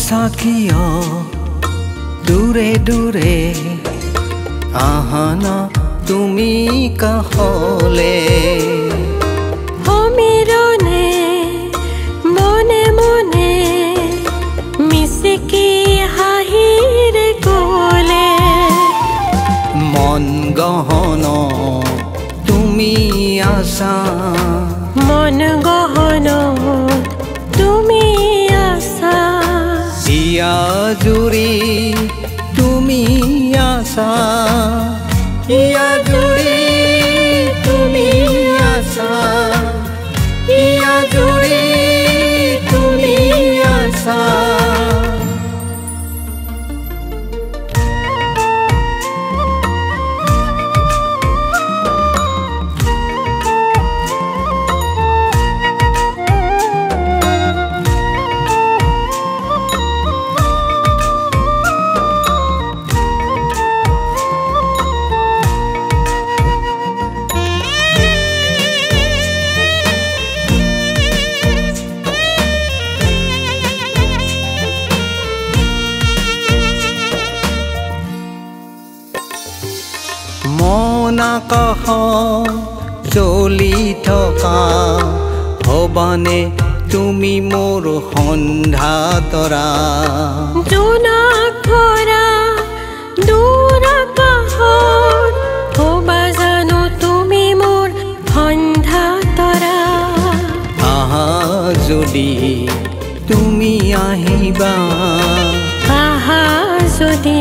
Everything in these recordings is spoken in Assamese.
সখিয় দূরে দূরে আহানা তুমি কাহলে অমিরনে মনে মনে মিশিকি হাহিরে গলে মন গহন তুমি আশা মন গহন তুমি আশা ইয়া জুড়ি তুমি আশা ইয়া জুড়ি তুমি আশা ইয়া জুড়ি তুমি আশা মনাকহ চলি থকা হবানে তুমি মোর সন্ধ্যা তৰা জোনাক ভৰা দূৰ আকাশত হবা জানো তুমি মোৰ সন্ধ্যা তৰা আহা যদি তুমি আহিবা আহা যদি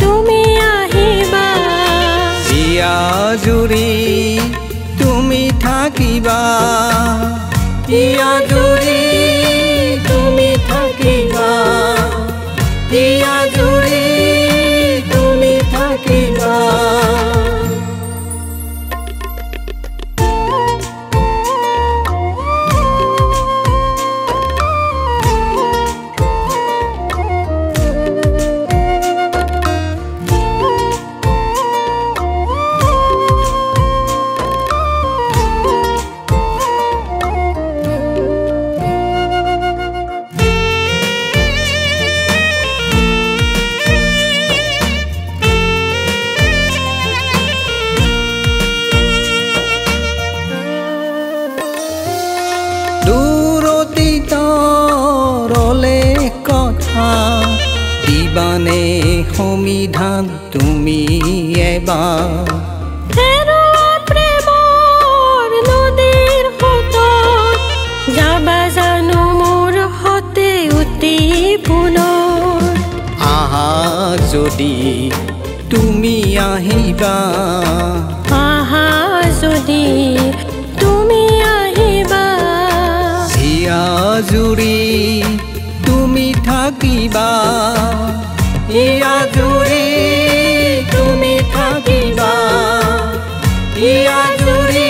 তুমি আহিবা ইয়া জুৰি তুমি থাকিবা ইয়া জুৰি তুমি থাকিবা ইয়া জুৰি তুমি থাকিবা দিবানে সমিধান তুমি এবাৰ প্ৰেমৰ নদীৰ সোঁতত যাবা জানো মোৰ সতে উটি পুনৰ আহা যদি তুমি আহিবা আহা যদি তুমি আহিবা ইয়া জুৰি তুমি থাকিবা ইয়া জুৰি তুমি থাকিবা ইয়া জুৰি